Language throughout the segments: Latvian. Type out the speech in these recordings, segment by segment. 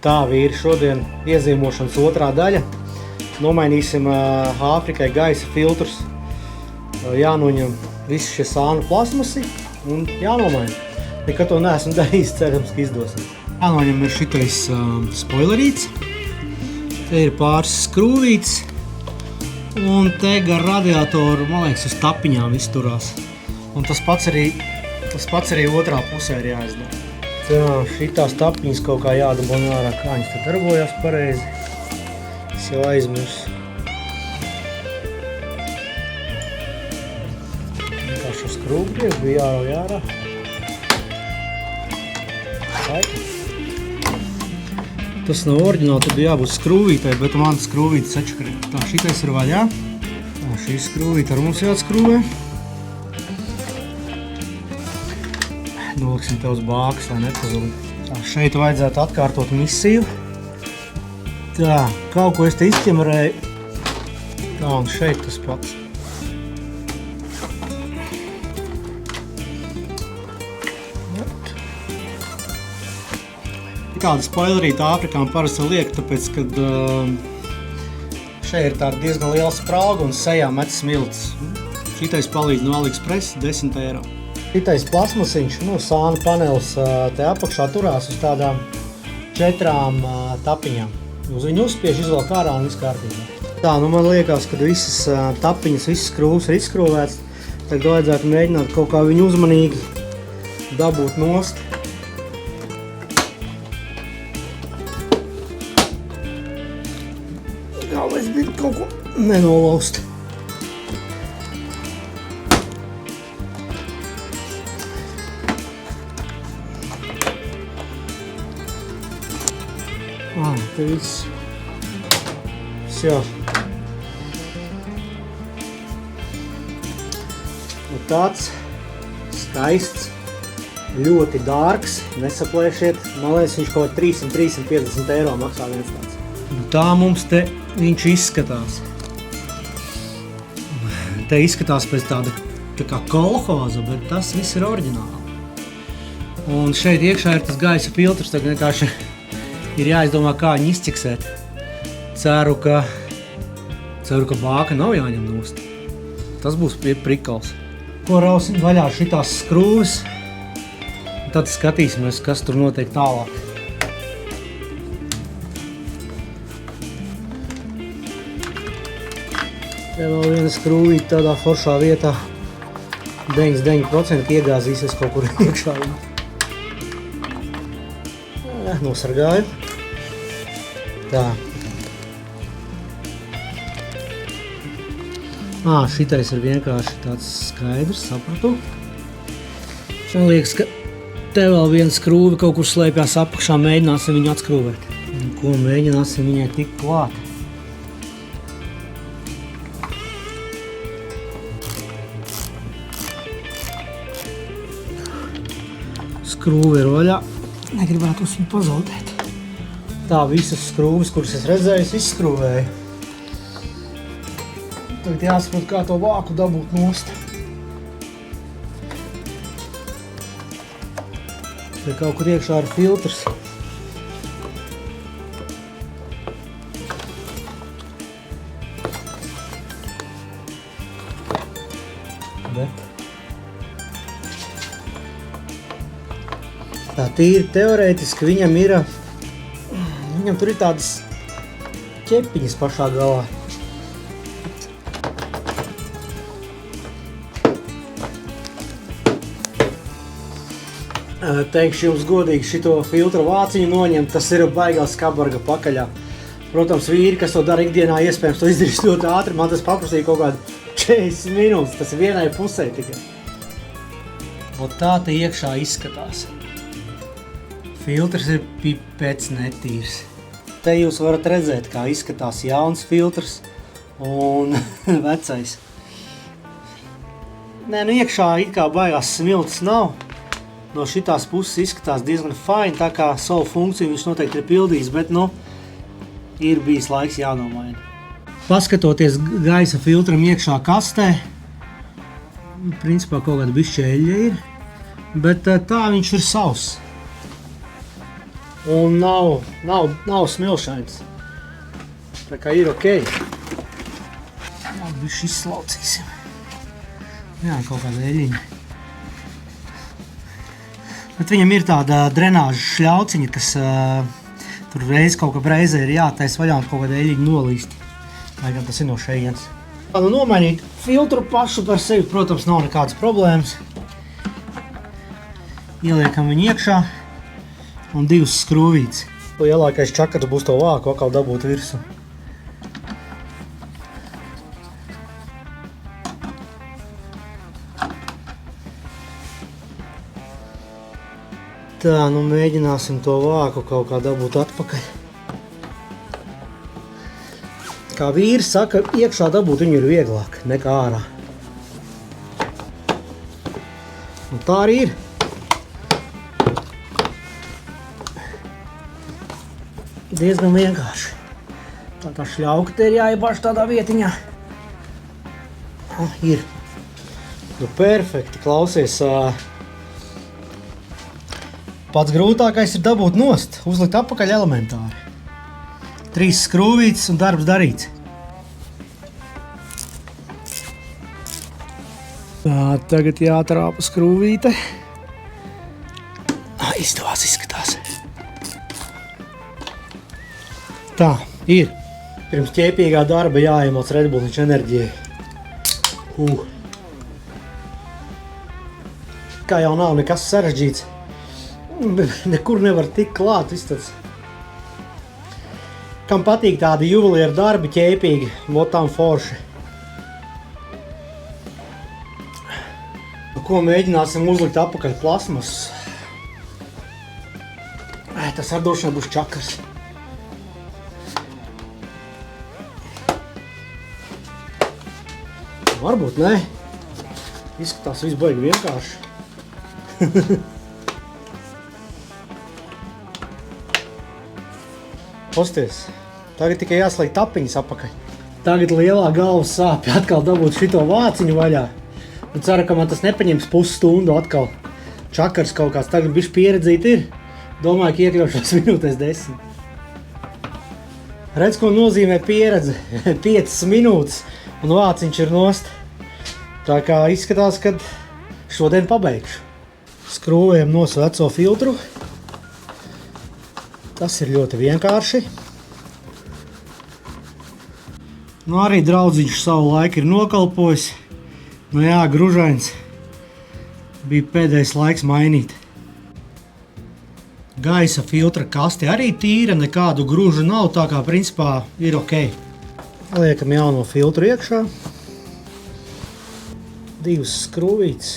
Tā, vīri, šodien iezīmošanas otrā daļa. Nomainīsim Āfrikai gaisa filtrus. Jānoņem visi šie sānu plasmasi un jānomaina. Nekad to neesmu darījis, cerams, ka izdosies. Jānoņem ir šitais spoilerīts. Te ir pāris skrūvīts. Un te gar radiatoru, man liekas, uz tapiņām izturās. Un tas pats arī otrā pusē ir jāizdara. Tā, šitās tapiņas kaut kā jādabona ārā, kā viņas te darbojās pareizi. Es jau aizmirsu. Kā šo skrūvgriezu bija jārauj ārā. Tas nav oriģināli, tad bija jābūt skrūvītai, bet man skrūvītes atškrīt. Tā, šitais ir vaļā. Tā, šī skrūvīte ar mums jāatskrūvē. Noliksim te uz bākas, lai nepazūd. Tā, šeit vajadzētu atkārtot misiju. Tā, kaut ko es te izķemerēju. Tā, un šeit tas pats. Tāda spoilerīta Āfrikām parasti liek, tāpēc, kad šeit ir tāda diezgan liela sprauga un sejā met smilts. Šitais palīdz no AliExpress 10 eiro. Šitais plasmasiņš, sānu panelis te apakšā turās uz tādām 4 tapiņām. Uz viņu uzspiež, izvelk ārā un viss kārtībā. Tā, man liekas, kad visas tapiņas, visas skrūves ir izskrūvēts, tad vajadzētu mēģināt kaut kā viņu uzmanīgi dabūt nost. Galvenais bija kaut ko nenolaust. Te viss. Всё. Un tāds skaists, ļoti dārgs, nesaplēšiet. Man liekas, viņš kaut 300–350 eiro maksā viens tāds. Un tā mums te viņš izskatās. Te izskatās pēc tāda tā kā kolhoza, bet tas viss ir oriģināli. Un šeit iekšā ir tas gaisa filtrs, tad vienkārši ir jāizdomā, kā viņu izciksēt. Ceru, ka bāka nav jāņem nost. Tas būs prikals. Ko rausim vaļā šitās skrūves, tad skatīsimies, kas tur notiek tālāk. Te vēl viena skrūvīte tādā foršā vietā. 99% iegāzīsies kaut kur iekšā. Nosargāju. Tā. Šitais ir vienkārši tāds skaidrs, sapratu. Man liekas, ka te vēl viena skrūve kaut kur slēpjās apakšā, mēģināsim viņu atskrūvēt. Un ko mēģināsim viņai tikt klāt. Skrūve ir vaļā. Negribētu viņu pazaudēt. Tā, visas skrūves, kuras es redzēju, izskrūvēju. Tagad jāsaprot, kā to vāku dabūt nost. Te kaut kur iekšā ir filtrs. Tā tīri teorētiski viņam tur ir tādas ķepiņas pašā galā. Teikšu jums godīgi, šito filtru vāciņu noņemt, tas ir baigās kabarga pakaļā. Protams, vīri, kas to dara ikdienā, iespējams to izdarīs ļoti ātri, man tas paprasīja kaut kādu 40 minūtes, tas ir vienai pusē tikai. Un tā te iekšā izskatās. Filtrs ir pipēc netīrs. Te jūs varat redzēt, kā izskatās jauns filtrs un vecais. Nē, iekšā it kā baigās smilts nav. No šitās puses izskatās diezgan fine, tā kā savu funkciju viņš noteikti ir pildījis, bet, ir bijis laiks jānomaina. Paskatoties gaisa filtram iekšā kastē, principā kaut kāda bišķi eļļa ir, bet tā viņš ir savs. un nav smilšains. Tā kā ir ok. Bišķi izslaucīsim. Jā, kaut kāda eļiņa. Bet viņam ir tāda drenāža šļauciņa, kas tur reiz kaut kā reizē ir jātais vaļā un kaut kāda eļiņa nolīst. Lai gan tas ir no šejienes. Nomainīt filtru pašu par sevi, protams, nav nekādas problēmas. Ieliekam viņu iekšā un 2 skrūvītes. Lielākais čakars būs to vāku atkal dabūt virsū. Tā, nu mēģināsim to vāku kaut kā dabūt atpakaļ. Kā vīrs saka, iekšā dabūt viņu ir vieglāk nekā ārā. Un tā arī ir. Diezgan vienkārši. Tā šļauka te ir jāiebāž tādā vietiņā. Ir. Nu, perfekti, klausies. Pats grūtākais ir dabūt nost, uzlikt atpakaļ elementāri. 3 skrūvītes un darbs darīts. Tā, tagad jātrāpa skrūvīte. Izdevās izskatās. Tā, ir. Pirms ķēpīgā darba jāiemoc Red Bulliņš enerģijai. Kā jau nav nekas sarežģīts. Nekur nevar tikt klāt, viss tāds. Kam patīk tādi juvelieru darbi, ķēpīgi, votām forši. Ko mēģināsim uzlikt atpakaļ plasmas. Tas ar droši vien būs čakars. Varbūt nē. Izskatās viss baigi vienkārši. Posties, tagad tikai jāslēgt tapiņas apakaļ. Tagad lielā galvas sāpja atkal dabūt šito vāciņu vaļā. Un ceru, ka man tas nepaņems pusstundu atkal. Čakars kaut kāds tagad bišķi pieredzīt ir. Domāju, ka iekļaušos minūtēs 10. Redz, ko nozīmē pieredze. 5 minūtes un vāciņš ir nost. Tā kā izskatās, ka šodien pabeigšu. Skrūvējam nos veco filtru. Tas ir ļoti vienkārši. Nu, arī draudziņš savu laiku ir nokalpojis. Nu jā, gružains. Bija pēdējais laiks mainīt. Gaisa filtra kaste arī tīra, nekādu gružu nav, tā kā principā ir ok. Liekam jauno filtru iekšā. 2 skrūvītes.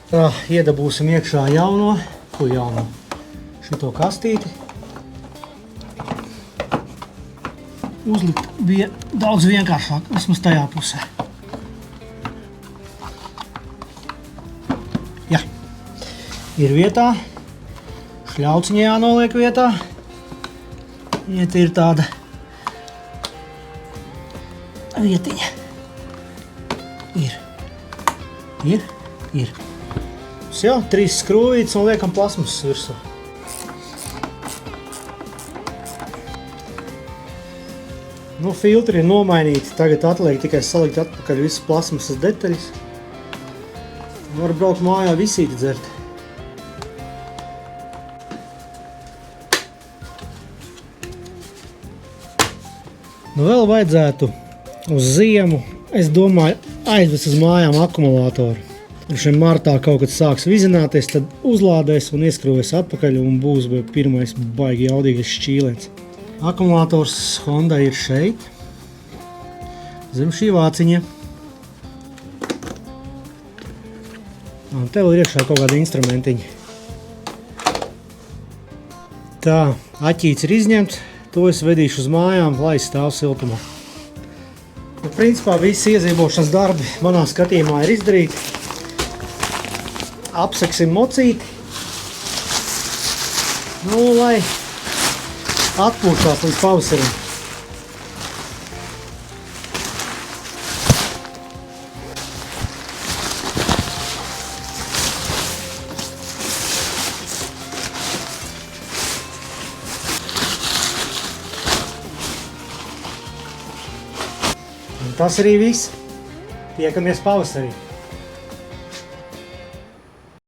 Tā, iedabūsim iekšā jauno, šito kastīti. Uzlikt bija daudz vienkāršāk, vismaz tajā pusē. Jā, ir vietā, šļauciņa jānoliek vietā. Iet ir tāda vietiņa. Ir. Jā, 3 skrūvītes un liekam plasmas virsū. Nu, filtri ir nomainīti, tagad atliek tikai salikt atpakaļ visas plasmasas detaļas. Var braukt mājā visīti dzert. Nu, vēl vajadzētu uz ziemu, es domāju, aizvest uz mājām akumulātoru. Un šiem martā kaut kad sāks vizināties, tad uzlādēs un ieskrūvēs atpakaļ un būs pirmais baigi jaudīgais šķīlēns. Akumulātors Honda ir šeit, zem šī vāciņa. Un te vēl ir iekšā kaut kādi instrumentiņi. Tā, aķīts ir izņemts, to es vedīšu uz mājām, lai stāv siltumā. Un, principā visi iezīmošanas darbi manā skatījumā ir izdarīti. Apseksim mocīti, nu, lai atpūšās līdz pavasarim. Un tas arī viss. Tiekamies pavasarī.